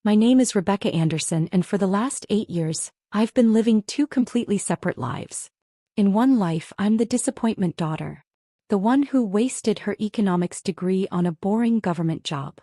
My name is Rebecca Anderson, and for the last 8 years, I've been living two completely separate lives. In one life, I'm the disappointment daughter. The one who wasted her economics degree on a boring government job.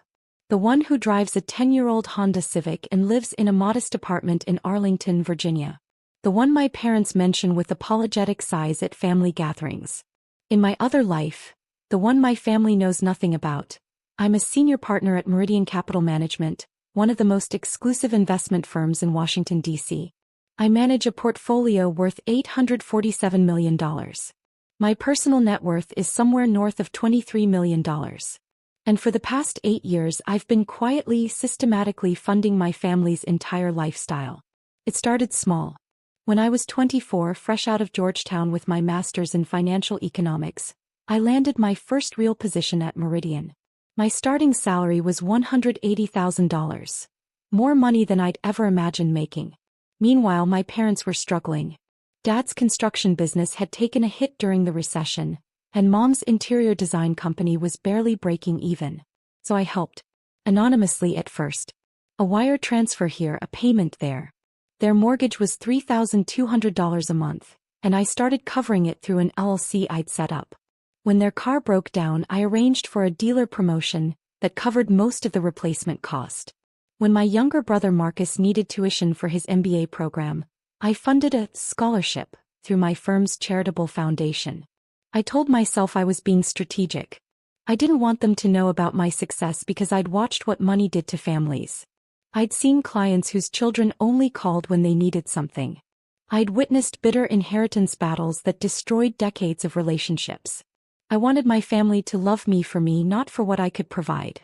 The one who drives a 10-year-old Honda Civic and lives in a modest apartment in Arlington, Virginia. The one my parents mention with apologetic sighs at family gatherings. In my other life, the one my family knows nothing about, I'm a senior partner at Meridian Capital Management, one of the most exclusive investment firms in Washington, D.C. I manage a portfolio worth $847 million. My personal net worth is somewhere north of $23 million. And for the past 8 years, I've been quietly, systematically funding my family's entire lifestyle. It started small. When I was 24, fresh out of Georgetown with my master's in financial economics, I landed my first real position at Meridian. My starting salary was $180,000. More money than I'd ever imagined making. Meanwhile, my parents were struggling. Dad's construction business had taken a hit during the recession, and Mom's interior design company was barely breaking even. So I helped. Anonymously at first. A wire transfer here, a payment there. Their mortgage was $3,200 a month, and I started covering it through an LLC I'd set up. When their car broke down, I arranged for a dealer promotion that covered most of the replacement cost. When my younger brother Marcus needed tuition for his MBA program, I funded a scholarship through my firm's charitable foundation. I told myself I was being strategic. I didn't want them to know about my success because I'd watched what money did to families. I'd seen clients whose children only called when they needed something. I'd witnessed bitter inheritance battles that destroyed decades of relationships. I wanted my family to love me, not for what I could provide.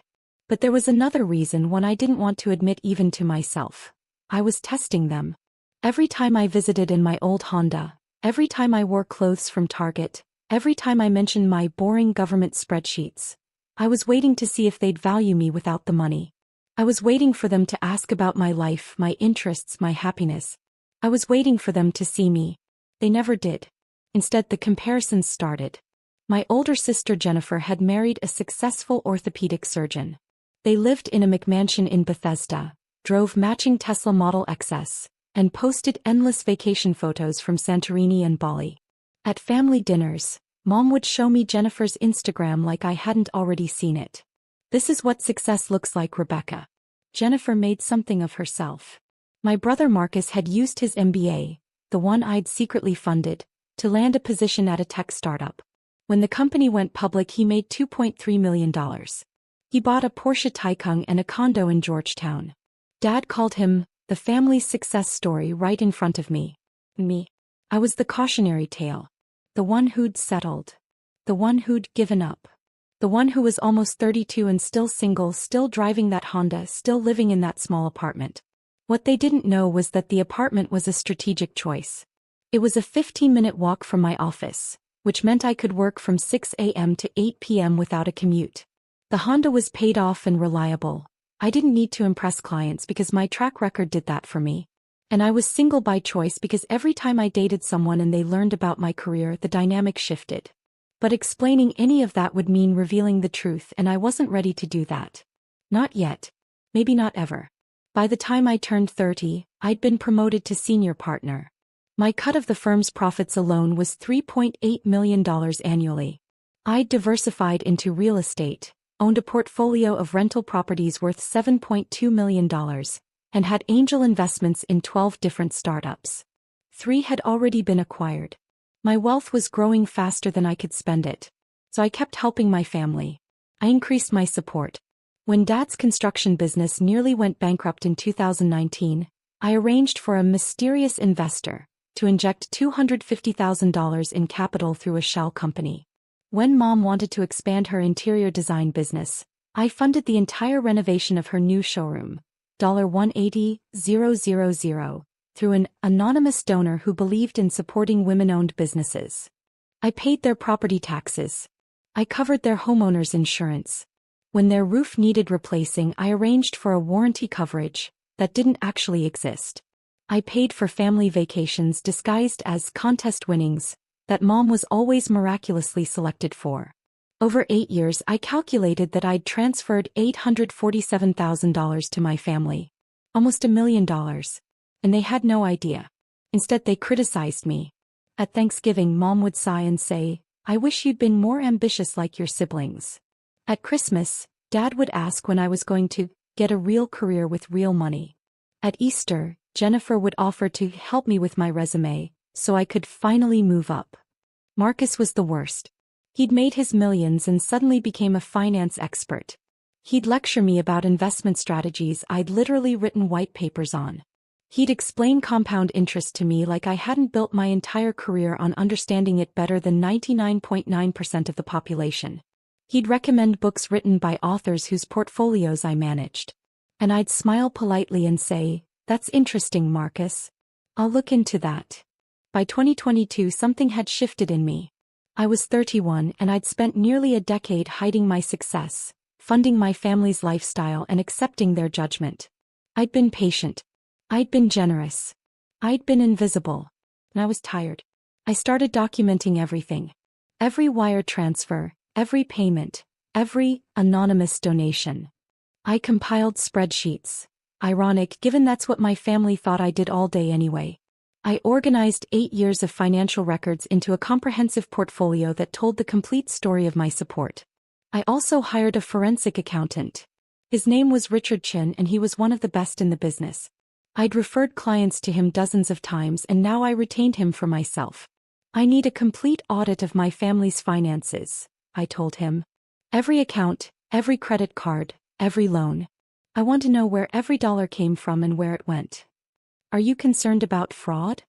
But there was another reason, one I didn't want to admit even to myself. I was testing them. Every time I visited in my old Honda, every time I wore clothes from Target, every time I mentioned my boring government spreadsheets, I was waiting to see if they'd value me without the money. I was waiting for them to ask about my life, my interests, my happiness. I was waiting for them to see me. They never did. Instead, the comparisons started. My older sister Jennifer had married a successful orthopedic surgeon. They lived in a McMansion in Bethesda, drove matching Tesla Model XS, and posted endless vacation photos from Santorini and Bali. At family dinners, Mom would show me Jennifer's Instagram like I hadn't already seen it. This is what success looks like, Rebecca. Jennifer made something of herself. My brother Marcus had used his MBA, the one I'd secretly funded, to land a position at a tech startup. When the company went public, he made $2.3 million. He bought a Porsche Taycan and a condo in Georgetown. Dad called him the family's success story right in front of me. I was the cautionary tale. The one who'd settled. The one who'd given up. The one who was almost 32 and still single, still driving that Honda, still living in that small apartment. What they didn't know was that the apartment was a strategic choice. It was a 15-minute walk from my office, which meant I could work from 6 a.m. to 8 p.m. without a commute. The Honda was paid off and reliable. I didn't need to impress clients because my track record did that for me. And I was single by choice because every time I dated someone and they learned about my career, the dynamic shifted. But explaining any of that would mean revealing the truth, and I wasn't ready to do that. Not yet. Maybe not ever. By the time I turned 30, I'd been promoted to senior partner. My cut of the firm's profits alone was $3.8 million annually. I'd diversified into real estate, owned a portfolio of rental properties worth $7.2 million, and had angel investments in 12 different startups. 3 had already been acquired. My wealth was growing faster than I could spend it. So I kept helping my family. I increased my support. When Dad's construction business nearly went bankrupt in 2019, I arranged for a mysterious investor to inject $250,000 in capital through a shell company. When Mom wanted to expand her interior design business, I funded the entire renovation of her new showroom, $180,000, through an anonymous donor who believed in supporting women-owned businesses. I paid their property taxes. I covered their homeowners' insurance. When their roof needed replacing, I arranged for a warranty coverage that didn't actually exist. I paid for family vacations disguised as contest winnings that Mom was always miraculously selected for. Over 8 years, I calculated that I'd transferred $847,000 to my family. Almost $1 million. And they had no idea. Instead, they criticized me. At Thanksgiving, Mom would sigh and say, "I wish you'd been more ambitious like your siblings." At Christmas, Dad would ask when I was going to get a real career with real money. At Easter, Jennifer would offer to help me with my resume, so I could finally move up. Marcus was the worst. He'd made his millions and suddenly became a finance expert. He'd lecture me about investment strategies I'd literally written white papers on. He'd explain compound interest to me like I hadn't built my entire career on understanding it better than 99.9% of the population. He'd recommend books written by authors whose portfolios I managed. And I'd smile politely and say, "That's interesting, Marcus. I'll look into that." By 2022, something had shifted in me. I was 31 and I'd spent nearly a decade hiding my success, funding my family's lifestyle and accepting their judgment. I'd been patient. I'd been generous. I'd been invisible. And I was tired. I started documenting everything. Every wire transfer, every payment, every anonymous donation. I compiled spreadsheets. Ironic, given that's what my family thought I did all day anyway. I organized 8 years of financial records into a comprehensive portfolio that told the complete story of my support. I also hired a forensic accountant. His name was Richard Chin and he was one of the best in the business. I'd referred clients to him dozens of times and now I retained him for myself. "I need a complete audit of my family's finances," I told him. "Every account, every credit card, every loan. I want to know where every dollar came from and where it went." "Are you concerned about fraud?"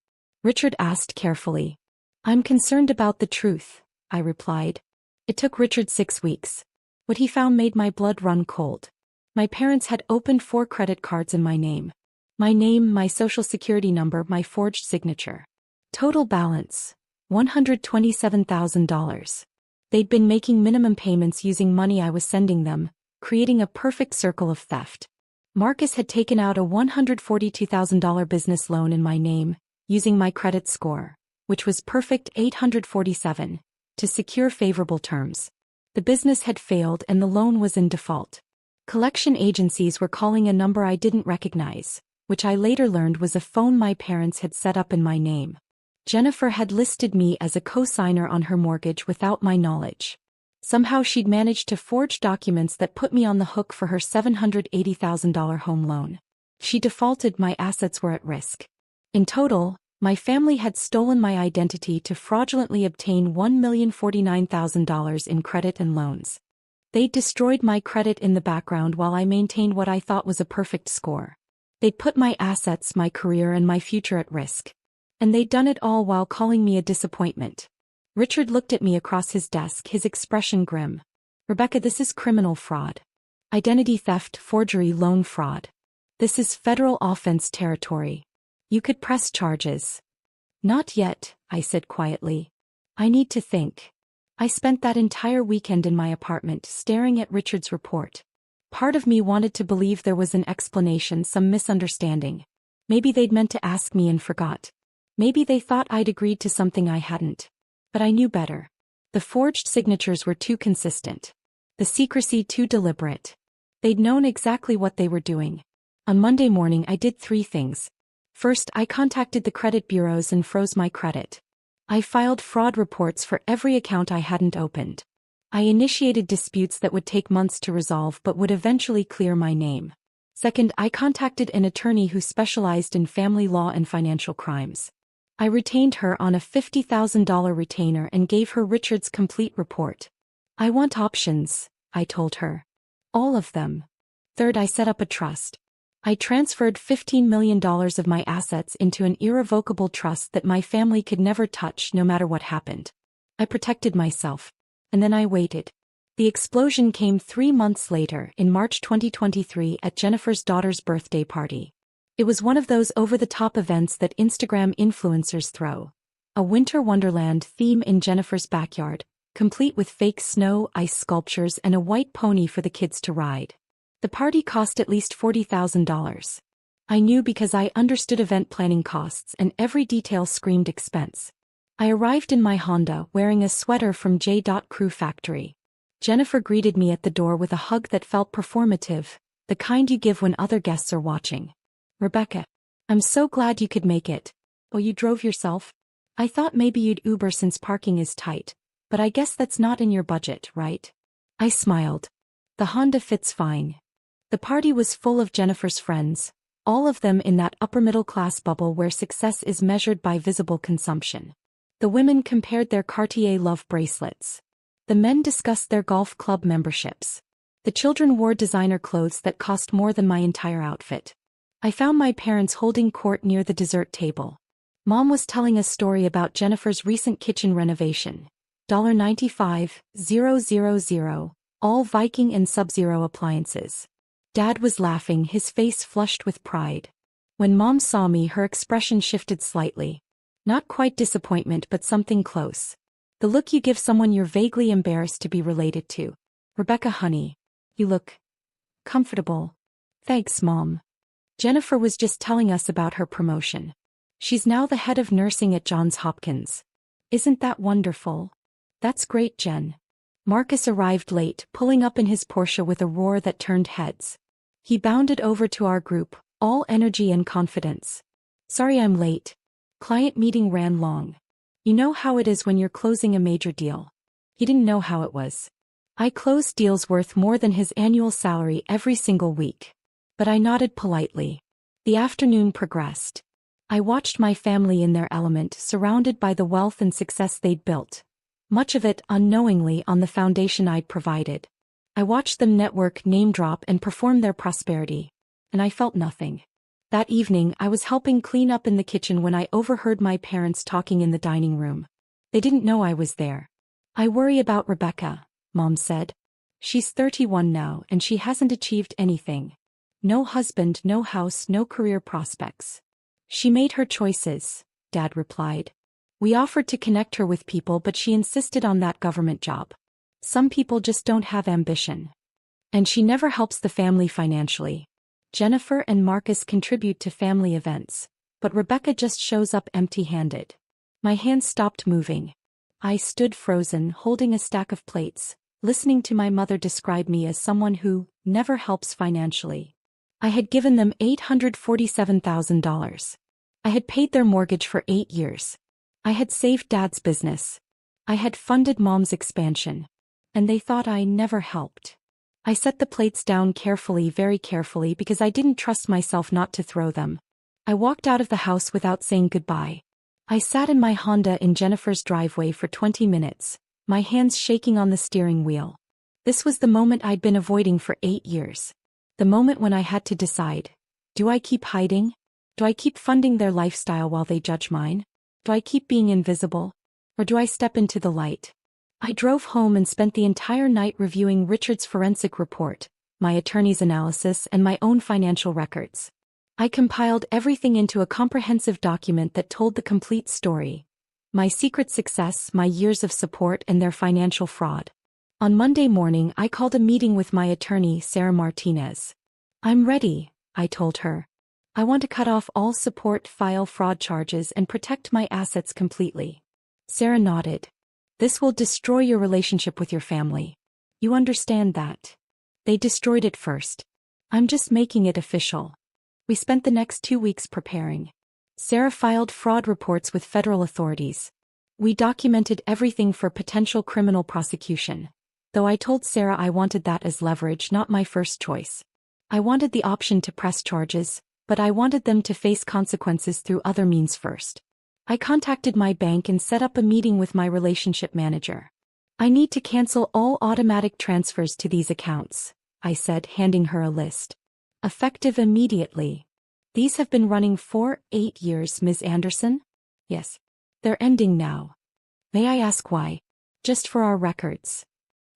Richard asked carefully. "I'm concerned about the truth," I replied. It took Richard 6 weeks. What he found made my blood run cold. My parents had opened 4 credit cards in my name. My name, my social security number, my forged signature. Total balance, $127,000. They'd been making minimum payments using money I was sending them, creating a perfect circle of theft. Marcus had taken out a $142,000 business loan in my name, using my credit score, which was perfect 847, to secure favorable terms. The business had failed and the loan was in default. Collection agencies were calling a number I didn't recognize, which I later learned was a phone my parents had set up in my name. Jennifer had listed me as a co-signer on her mortgage without my knowledge. Somehow she'd managed to forge documents that put me on the hook for her $780,000 home loan. She defaulted, my assets were at risk. In total, my family had stolen my identity to fraudulently obtain $1,049,000 in credit and loans. They'd destroyed my credit in the background while I maintained what I thought was a perfect score. They'd put my assets, my career, and my future at risk. And they'd done it all while calling me a disappointment. Richard looked at me across his desk, his expression grim. "Rebecca, this is criminal fraud. Identity theft, forgery, loan fraud. This is federal offense territory. You could press charges." "Not yet," I said quietly. "I need to think." I spent that entire weekend in my apartment staring at Richard's report. Part of me wanted to believe there was an explanation, some misunderstanding. Maybe they'd meant to ask me and forgot. Maybe they thought I'd agreed to something I hadn't. But I knew better. The forged signatures were too consistent. The secrecy too deliberate. They'd known exactly what they were doing. On Monday morning I did 3 things. First, I contacted the credit bureaus and froze my credit. I filed fraud reports for every account I hadn't opened. I initiated disputes that would take months to resolve but would eventually clear my name. Second, I contacted an attorney who specialized in family law and financial crimes. I retained her on a $50,000 retainer and gave her Richard's complete report. "I want options," I told her. "All of them." Third, I set up a trust. I transferred $15 million of my assets into an irrevocable trust that my family could never touch no matter what happened. I protected myself. And then I waited. The explosion came 3 months later, in March 2023, at Jennifer's daughter's birthday party. It was one of those over-the-top events that Instagram influencers throw. A winter wonderland theme in Jennifer's backyard, complete with fake snow, ice sculptures, and a white pony for the kids to ride. The party cost at least $40,000. I knew because I understood event planning costs and every detail screamed expense. I arrived in my Honda wearing a sweater from J. Crew Factory. Jennifer greeted me at the door with a hug that felt performative, the kind you give when other guests are watching. Rebecca. I'm so glad you could make it. Oh, you drove yourself? I thought maybe you'd Uber since parking is tight, but I guess that's not in your budget, right? I smiled. The Honda fits fine. The party was full of Jennifer's friends, all of them in that upper-middle-class bubble where success is measured by visible consumption. The women compared their Cartier love bracelets. The men discussed their golf club memberships. The children wore designer clothes that cost more than my entire outfit. I found my parents holding court near the dessert table. Mom was telling a story about Jennifer's recent kitchen renovation. $95,000, all Viking and Sub-Zero appliances. Dad was laughing, his face flushed with pride. When Mom saw me, her expression shifted slightly. Not quite disappointment, but something close. The look you give someone you're vaguely embarrassed to be related to. Rebecca, honey. You look comfortable. Thanks, Mom. Jennifer was just telling us about her promotion. She's now the head of nursing at Johns Hopkins. Isn't that wonderful? That's great, Jen. Marcus arrived late, pulling up in his Porsche with a roar that turned heads. He bounded over to our group, all energy and confidence. Sorry I'm late. Client meeting ran long. You know how it is when you're closing a major deal. He didn't know how it was. I closed deals worth more than his annual salary every single week. But I nodded politely. The afternoon progressed. I watched my family in their element, surrounded by the wealth and success they'd built. Much of it unknowingly on the foundation I'd provided. I watched them network, name drop, and perform their prosperity. And I felt nothing. That evening, I was helping clean up in the kitchen when I overheard my parents talking in the dining room. They didn't know I was there. I worry about Rebecca, Mom said. She's 31 now and she hasn't achieved anything. No husband, no house, no career prospects. She made her choices, Dad replied. We offered to connect her with people, but she insisted on that government job. Some people just don't have ambition. And she never helps the family financially. Jennifer and Marcus contribute to family events, but Rebecca just shows up empty-handed. My hands stopped moving. I stood frozen, holding a stack of plates, listening to my mother describe me as someone who never helps financially. I had given them $847,000. I had paid their mortgage for 8 years. I had saved Dad's business. I had funded Mom's expansion. And they thought I never helped. I set the plates down carefully, very carefully, because I didn't trust myself not to throw them. I walked out of the house without saying goodbye. I sat in my Honda in Jennifer's driveway for 20 minutes, my hands shaking on the steering wheel. This was the moment I'd been avoiding for 8 years. The moment when I had to decide. Do I keep hiding? Do I keep funding their lifestyle while they judge mine? Do I keep being invisible? Or do I step into the light? I drove home and spent the entire night reviewing Richard's forensic report, my attorney's analysis, and my own financial records. I compiled everything into a comprehensive document that told the complete story. My secret success, my years of support, and their financial fraud. On Monday morning, I called a meeting with my attorney, Sarah Martinez. I'm ready, I told her. I want to cut off all support, file fraud charges, and protect my assets completely. Sarah nodded. This will destroy your relationship with your family. You understand that? They destroyed it first. I'm just making it official. We spent the next 2 weeks preparing. Sarah filed fraud reports with federal authorities. We documented everything for potential criminal prosecution. Though I told Sarah I wanted that as leverage, not my first choice. I wanted the option to press charges, but I wanted them to face consequences through other means first. I contacted my bank and set up a meeting with my relationship manager. I need to cancel all automatic transfers to these accounts, I said, handing her a list. Effective immediately. These have been running for 8 years, Ms. Anderson? Yes. They're ending now. May I ask why? Just for our records.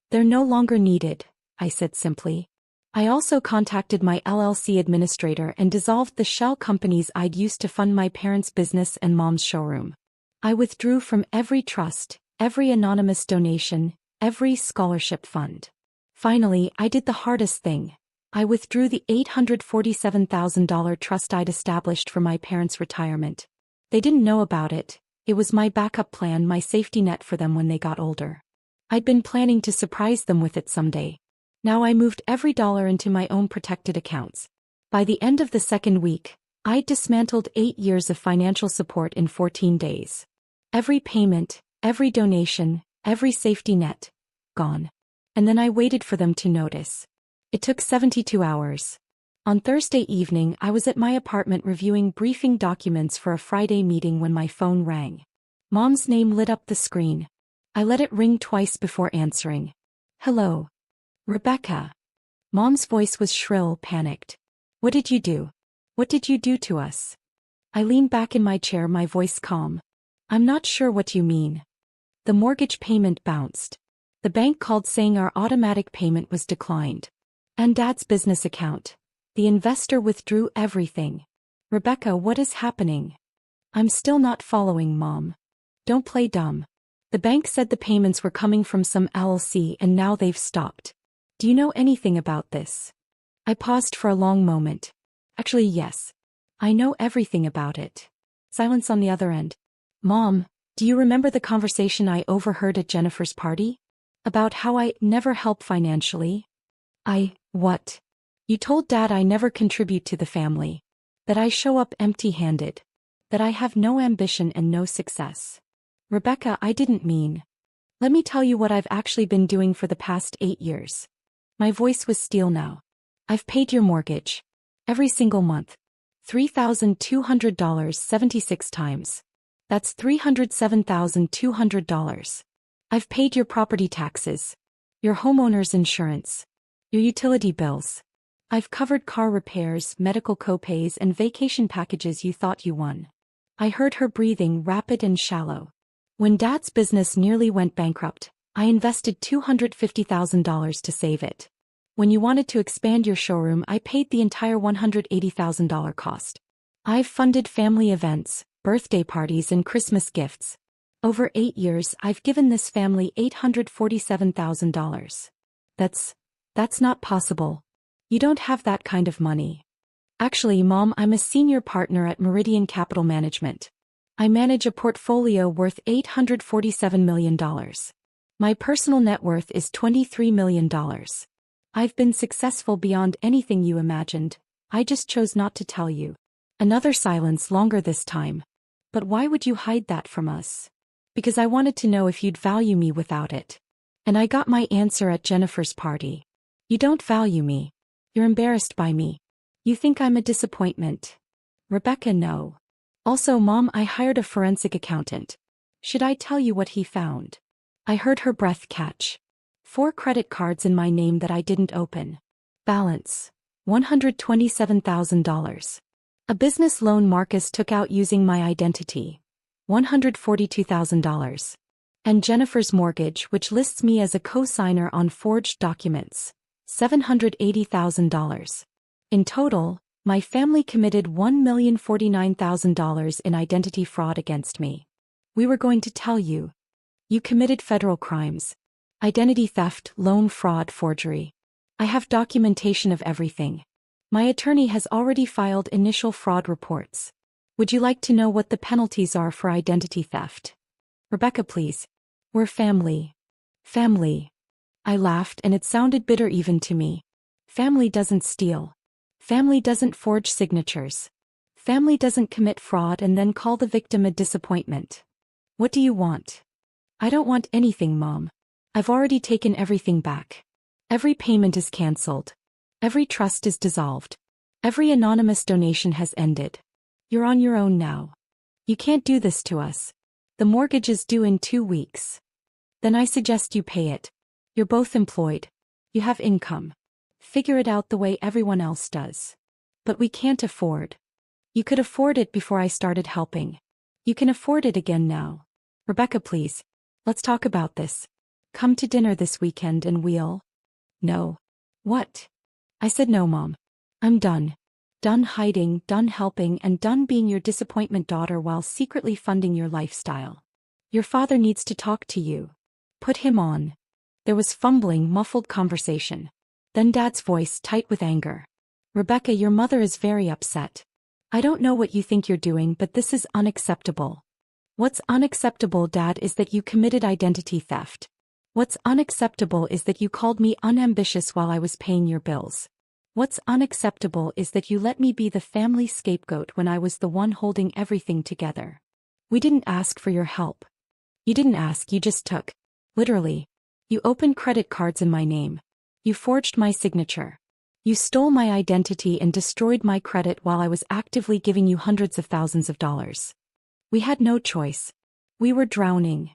They're no longer needed, I said simply. I also contacted my LLC administrator and dissolved the shell companies I'd used to fund my parents' business and Mom's showroom. I withdrew from every trust, every anonymous donation, every scholarship fund. Finally, I did the hardest thing. I withdrew the $847,000 trust I'd established for my parents' retirement. They didn't know about it. It was my backup plan, my safety net for them when they got older. I'd been planning to surprise them with it someday. Now I moved every dollar into my own protected accounts. By the end of the second week, I dismantled 8 years of financial support in 14 days. Every payment, every donation, every safety net, gone. And then I waited for them to notice. It took 72 hours. On Thursday evening, I was at my apartment reviewing briefing documents for a Friday meeting when my phone rang. Mom's name lit up the screen. I let it ring twice before answering. Hello. Rebecca. Mom's voice was shrill, panicked. What did you do? What did you do to us? I leaned back in my chair, my voice calm. I'm not sure what you mean. The mortgage payment bounced. The bank called saying our automatic payment was declined. And Dad's business account. The investor withdrew everything. Rebecca, what is happening? I'm still not following, Mom. Don't play dumb. The bank said the payments were coming from some LLC and now they've stopped. Do you know anything about this? I paused for a long moment. Actually, yes. I know everything about it. Silence on the other end. Mom, do you remember the conversation I overheard at Jennifer's party? About how I never help financially? What? You told Dad I never contribute to the family. That I show up empty-handed. That I have no ambition and no success. Rebecca, I didn't mean. Let me tell you what I've actually been doing for the past 8 years. My voice was steel now. I've paid your mortgage. Every single month. $3,200 76 times. That's $307,200. I've paid your property taxes. Your homeowner's insurance. Your utility bills. I've covered car repairs, medical copays, and vacation packages you thought you won. I heard her breathing, rapid and shallow. When Dad's business nearly went bankrupt, I invested $250,000 to save it. When you wanted to expand your showroom, I paid the entire $180,000 cost. I've funded family events, birthday parties, and Christmas gifts. Over 8 years, I've given this family $847,000. That's not possible. You don't have that kind of money. Actually, Mom, I'm a senior partner at Meridian Capital Management. I manage a portfolio worth $847 million. My personal net worth is $23 million. I've been successful beyond anything you imagined. I just chose not to tell you. Another silence, longer this time. But why would you hide that from us? Because I wanted to know if you'd value me without it. And I got my answer at Jennifer's party. You don't value me. You're embarrassed by me. You think I'm a disappointment. Rebecca, no. Also, Mom, I hired a forensic accountant. Should I tell you what he found? I heard her breath catch. 4 credit cards in my name that I didn't open. Balance. $127,000. A business loan Marcus took out using my identity. $142,000. And Jennifer's mortgage, which lists me as a co-signer on forged documents. $780,000. In total, my family committed $1,049,000 in identity fraud against me. We were going to tell you. You committed federal crimes. Identity theft, loan fraud, forgery. I have documentation of everything. My attorney has already filed initial fraud reports. Would you like to know what the penalties are for identity theft? Rebecca, please. We're family. Family. I laughed and it sounded bitter even to me. Family doesn't steal. Family doesn't forge signatures. Family doesn't commit fraud and then call the victim a disappointment. What do you want? I don't want anything, Mom. I've already taken everything back. Every payment is canceled. Every trust is dissolved. Every anonymous donation has ended. You're on your own now. You can't do this to us. The mortgage is due in 2 weeks. Then I suggest you pay it. You're both employed. You have income. Figure it out the way everyone else does. But we can't afford. You could afford it before I started helping. You can afford it again now. Rebecca, please. Let's talk about this. Come to dinner this weekend and we'll... No. What? I said no, Mom. I'm done. Done hiding, done helping, and done being your disappointment daughter while secretly funding your lifestyle. Your father needs to talk to you. Put him on. There was fumbling, muffled conversation. Then Dad's voice, tight with anger. Rebecca, your mother is very upset. I don't know what you think you're doing, but this is unacceptable. What's unacceptable, Dad, is that you committed identity theft. What's unacceptable is that you called me unambitious while I was paying your bills. What's unacceptable is that you let me be the family scapegoat when I was the one holding everything together. We didn't ask for your help. You didn't ask, you just took. Literally. You opened credit cards in my name. You forged my signature. You stole my identity and destroyed my credit while I was actively giving you hundreds of thousands of dollars. We had no choice. We were drowning.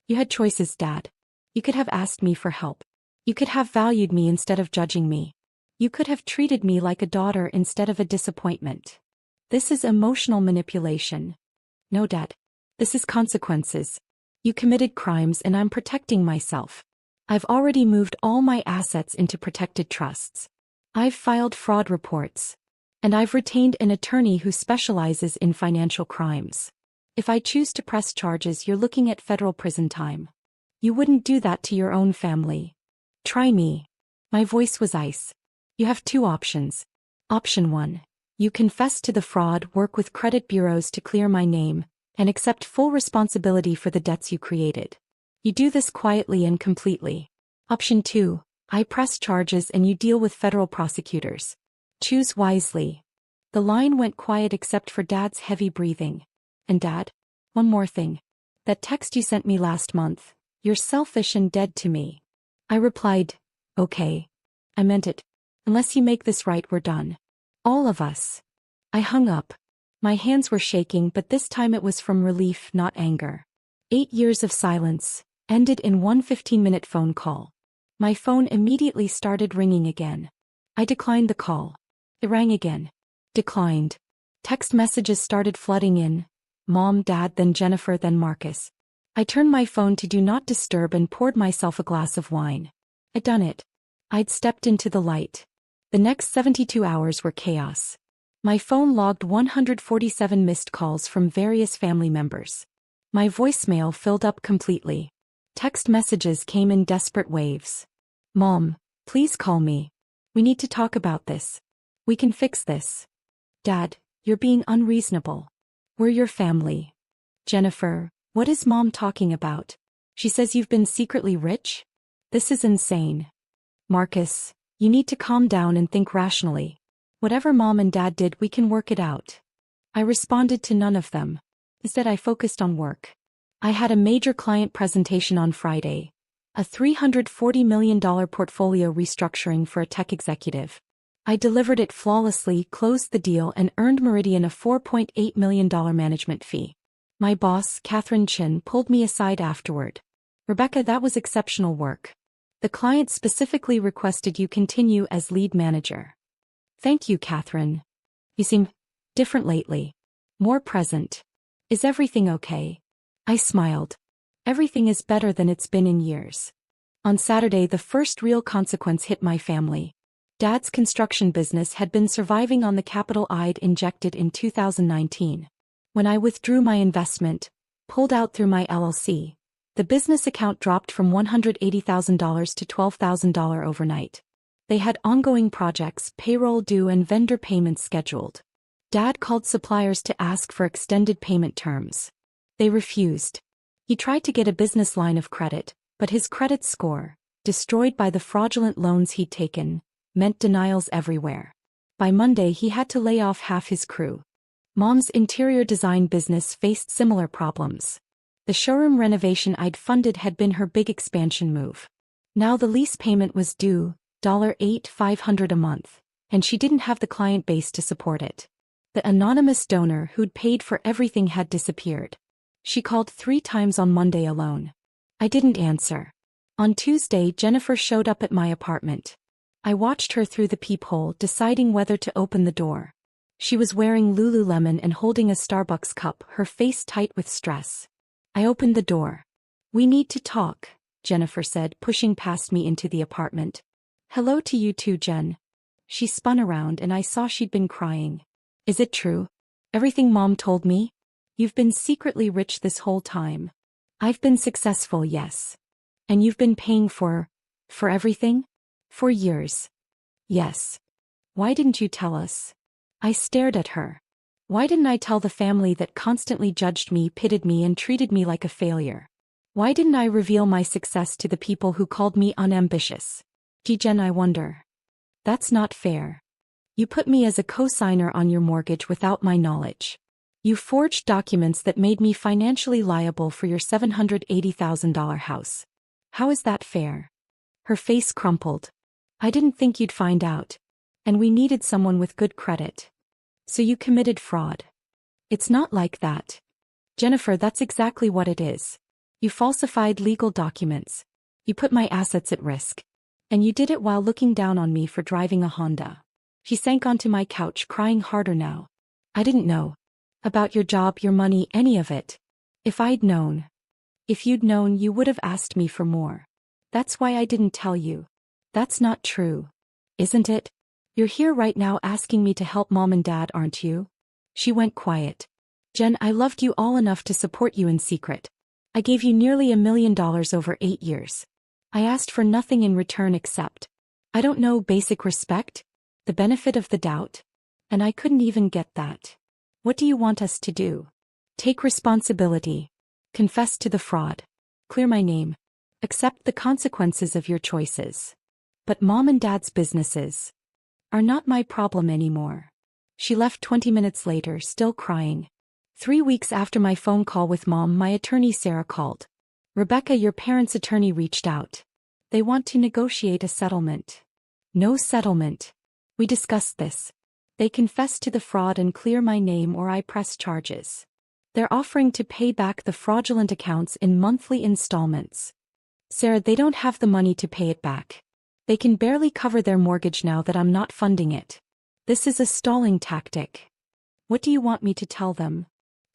You had choices, Dad. You could have asked me for help. You could have valued me instead of judging me. You could have treated me like a daughter instead of a disappointment. This is emotional manipulation. No, Dad. This is consequences. You committed crimes and I'm protecting myself. I've already moved all my assets into protected trusts. I've filed fraud reports. And I've retained an attorney who specializes in financial crimes. If I choose to press charges, you're looking at federal prison time. You wouldn't do that to your own family. Try me. My voice was ice. You have two options. Option 1. You confess to the fraud, work with credit bureaus to clear my name, and accept full responsibility for the debts you created. You do this quietly and completely. Option 2. I press charges and you deal with federal prosecutors. Choose wisely. The line went quiet except for Dad's heavy breathing. And Dad, one more thing. That text you sent me last month, you're selfish and dead to me. I replied, okay. I meant it. Unless you make this right, we're done. All of us. I hung up. My hands were shaking, but this time it was from relief, not anger. 8 years of silence ended in one 15-minute phone call. My phone immediately started ringing again. I declined the call. It rang again. Declined. Text messages started flooding in. Mom, Dad, then Jennifer, then Marcus. I turned my phone to do not disturb and poured myself a glass of wine. I'd done it. I'd stepped into the light. The next 72 hours were chaos. My phone logged 147 missed calls from various family members. My voicemail filled up completely. Text messages came in desperate waves. Mom, please call me. We need to talk about this. We can fix this. Dad, you're being unreasonable. We're your family. Jennifer, what is Mom talking about? She says you've been secretly rich? This is insane. Marcus, you need to calm down and think rationally. Whatever Mom and Dad did, we can work it out. I responded to none of them. Instead, I focused on work. I had a major client presentation on Friday. A $340 million portfolio restructuring for a tech executive. I delivered it flawlessly, closed the deal, and earned Meridian a $4.8 million management fee. My boss, Catherine Chin, pulled me aside afterward. Rebecca, that was exceptional work. The client specifically requested you continue as lead manager. Thank you, Catherine. You seem different lately. More present. Is everything okay? I smiled. Everything is better than it's been in years. On Saturday, the first real consequence hit my family. Dad's construction business had been surviving on the capital I'd injected in 2019. When I withdrew my investment, pulled out through my LLC, the business account dropped from $180,000 to $12,000 overnight. They had ongoing projects, payroll due, and vendor payments scheduled. Dad called suppliers to ask for extended payment terms. They refused. He tried to get a business line of credit, but his credit score, destroyed by the fraudulent loans he'd taken, meant denials everywhere. By Monday, he had to lay off half his crew. Mom's interior design business faced similar problems. The showroom renovation I'd funded had been her big expansion move. Now the lease payment was due, $8,500 a month, and she didn't have the client base to support it. The anonymous donor who'd paid for everything had disappeared. She called 3 times on Monday alone. I didn't answer. On Tuesday, Jennifer showed up at my apartment. I watched her through the peephole, deciding whether to open the door. She was wearing Lululemon and holding a Starbucks cup, her face tight with stress. I opened the door. We need to talk, Jennifer said, pushing past me into the apartment. Hello to you too, Jen. She spun around and I saw she'd been crying. Is it true? Everything Mom told me? You've been secretly rich this whole time. I've been successful, yes. And you've been paying for everything? For years. Yes. Why didn't you tell us? I stared at her. Why didn't I tell the family that constantly judged me, pitted me, and treated me like a failure? Why didn't I reveal my success to the people who called me unambitious? Gee, Jen, I wonder. That's not fair. You put me as a co-signer on your mortgage without my knowledge. You forged documents that made me financially liable for your $780,000 house. How is that fair? Her face crumpled. I didn't think you'd find out. And we needed someone with good credit. So you committed fraud. It's not like that. Jennifer, that's exactly what it is. You falsified legal documents. You put my assets at risk. And you did it while looking down on me for driving a Honda. She sank onto my couch, crying harder now. I didn't know. About your job, your money, any of it. If I'd known. If you'd known, you would have asked me for more. That's why I didn't tell you. That's not true. Isn't it? You're here right now asking me to help Mom and Dad, aren't you? She went quiet. Jen, I loved you all enough to support you in secret. I gave you nearly $1 million over 8 years. I asked for nothing in return except, I don't know, basic respect? The benefit of the doubt? And I couldn't even get that. What do you want us to do? Take responsibility. Confess to the fraud. Clear my name. Accept the consequences of your choices. But Mom and Dad's businesses are not my problem anymore. She left 20 minutes later, still crying. 3 weeks after my phone call with Mom, my attorney Sarah called. Rebecca, your parents' attorney reached out. They want to negotiate a settlement. No settlement. We discussed this. They confess to the fraud and clear my name or I press charges. They're offering to pay back the fraudulent accounts in monthly installments. Sarah, they don't have the money to pay it back. They can barely cover their mortgage now that I'm not funding it. This is a stalling tactic. What do you want me to tell them?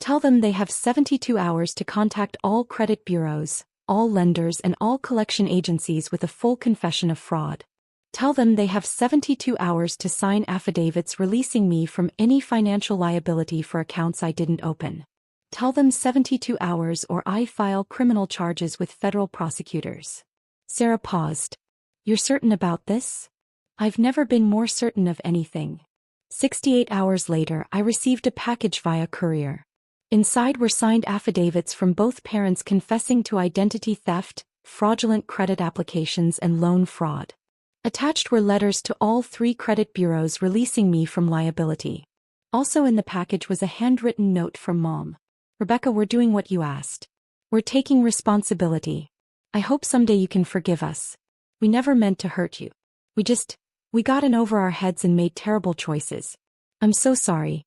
Tell them they have 72 hours to contact all credit bureaus, all lenders and all collection agencies with a full confession of fraud. Tell them they have 72 hours to sign affidavits releasing me from any financial liability for accounts I didn't open. Tell them 72 hours or I file criminal charges with federal prosecutors. Sarah paused. You're certain about this? I've never been more certain of anything. 68 hours later, I received a package via courier. Inside were signed affidavits from both parents confessing to identity theft, fraudulent credit applications and loan fraud. Attached were letters to all 3 credit bureaus releasing me from liability. Also in the package was a handwritten note from Mom. Rebecca, we're doing what you asked. We're taking responsibility. I hope someday you can forgive us. We never meant to hurt you. We got in over our heads and made terrible choices. I'm so sorry.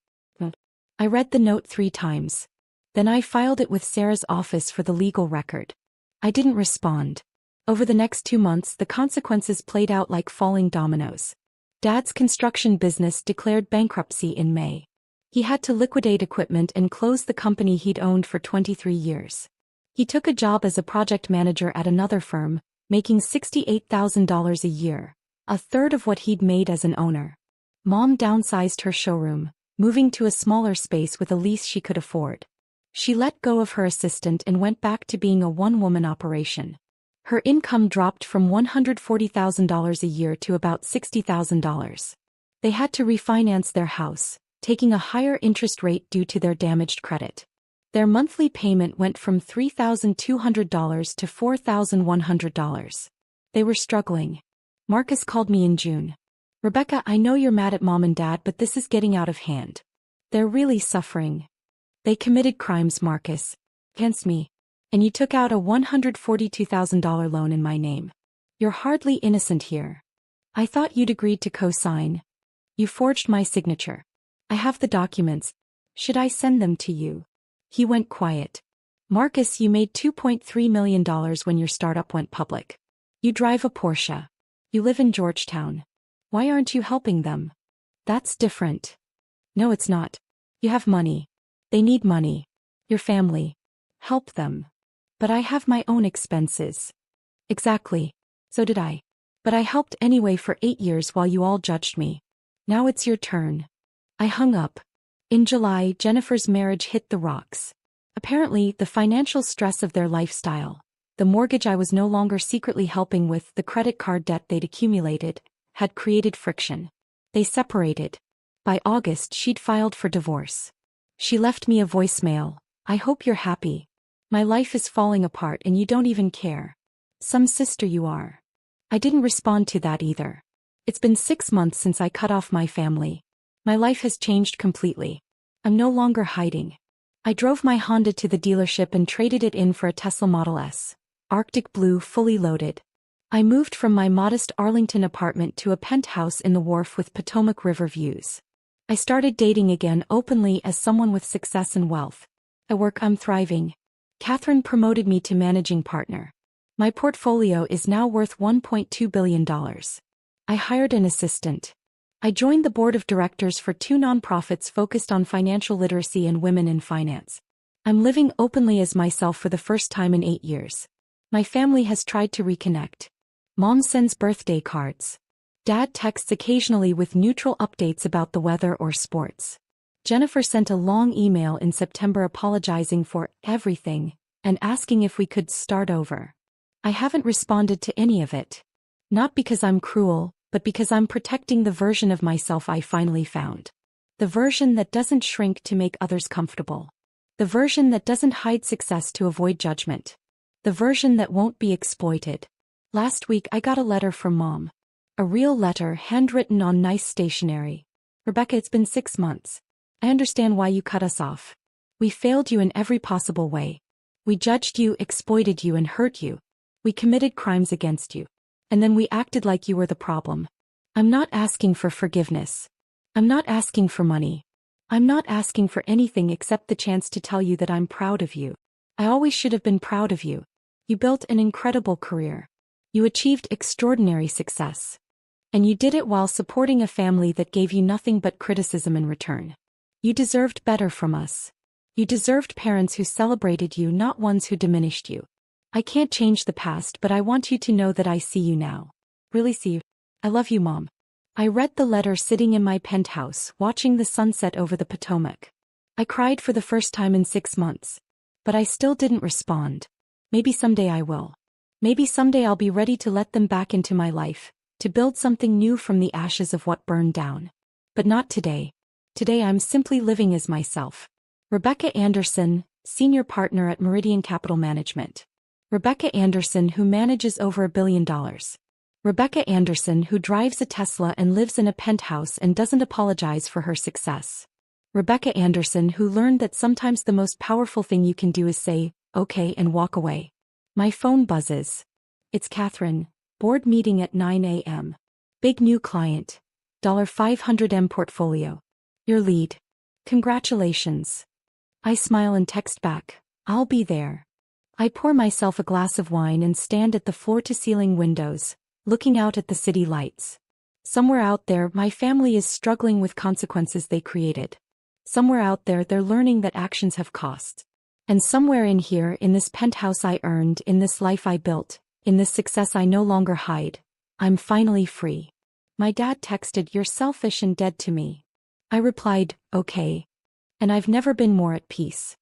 I read the note 3 times. Then I filed it with Sarah's office for the legal record. I didn't respond. Over the next 2 months, the consequences played out like falling dominoes. Dad's construction business declared bankruptcy in May. He had to liquidate equipment and close the company he'd owned for 23 years. He took a job as a project manager at another firm, making $68,000 a year, a third of what he'd made as an owner. Mom downsized her showroom, moving to a smaller space with a lease she could afford. She let go of her assistant and went back to being a one-woman operation. Her income dropped from $140,000 a year to about $60,000. They had to refinance their house, taking a higher interest rate due to their damaged credit. Their monthly payment went from $3,200 to $4,100. They were struggling. Marcus called me in June. Rebecca, I know you're mad at Mom and Dad, but this is getting out of hand. They're really suffering. They committed crimes, Marcus. Against me. And you took out a $142,000 loan in my name. You're hardly innocent here. I thought you'd agreed to co-sign. You forged my signature. I have the documents. Should I send them to you? He went quiet. Marcus, you made $2.3 million when your startup went public. You drive a Porsche. You live in Georgetown. Why aren't you helping them? That's different. No, it's not. You have money. They need money. Your family. Help them. But I have my own expenses. Exactly. So did I. But I helped anyway for 8 years while you all judged me. Now it's your turn. I hung up. In July, Jennifer's marriage hit the rocks. Apparently, the financial stress of their lifestyle, the mortgage I was no longer secretly helping with, the credit card debt they'd accumulated, had created friction. They separated. By August, she'd filed for divorce. She left me a voicemail. I hope you're happy. My life is falling apart and you don't even care. Some sister you are. I didn't respond to that either. It's been 6 months since I cut off my family. My life has changed completely. I'm no longer hiding. I drove my Honda to the dealership and traded it in for a Tesla Model S, Arctic blue, fully loaded. I moved from my modest Arlington apartment to a penthouse in the Wharf with Potomac River views. I started dating again openly as someone with success and wealth. At work, I'm thriving. Catherine promoted me to managing partner. My portfolio is now worth $1.2 billion. I hired an assistant. I joined the board of directors for 2 nonprofits focused on financial literacy and women in finance. I'm living openly as myself for the first time in 8 years. My family has tried to reconnect. Mom sends birthday cards. Dad texts occasionally with neutral updates about the weather or sports. Jennifer sent a long email in September apologizing for everything and asking if we could start over. I haven't responded to any of it. Not because I'm cruel, but because I'm protecting the version of myself I finally found. The version that doesn't shrink to make others comfortable. The version that doesn't hide success to avoid judgment. The version that won't be exploited. Last week I got a letter from Mom. A real letter, handwritten on nice stationery. Rebecca, it's been 6 months. I understand why you cut us off. We failed you in every possible way. We judged you, exploited you, and hurt you. We committed crimes against you. And then we acted like you were the problem. I'm not asking for forgiveness. I'm not asking for money. I'm not asking for anything except the chance to tell you that I'm proud of you. I always should have been proud of you. You built an incredible career. You achieved extraordinary success. And you did it while supporting a family that gave you nothing but criticism in return. You deserved better from us. You deserved parents who celebrated you, not ones who diminished you. I can't change the past, but I want you to know that I see you now. Really see you. I love you, Mom. I read the letter sitting in my penthouse, watching the sunset over the Potomac. I cried for the first time in 6 months. But I still didn't respond. Maybe someday I will. Maybe someday I'll be ready to let them back into my life, to build something new from the ashes of what burned down. But not today. Today I'm simply living as myself. Rebecca Anderson, senior partner at Meridian Capital Management. Rebecca Anderson, who manages over $1 billion. Rebecca Anderson, who drives a Tesla and lives in a penthouse and doesn't apologize for her success. Rebecca Anderson, who learned that sometimes the most powerful thing you can do is say, okay, and walk away. My phone buzzes. It's Catherine. Board meeting at 9 a.m. Big new client. $500M portfolio. Your lead. Congratulations. I smile and text back, I'll be there. I pour myself a glass of wine and stand at the floor-to-ceiling windows, looking out at the city lights. Somewhere out there, my family is struggling with consequences they created. Somewhere out there, they're learning that actions have cost. And somewhere in here, in this penthouse I earned, in this life I built, in this success I no longer hide, I'm finally free. My dad texted, "You're selfish and dead to me." I replied, okay. And I've never been more at peace.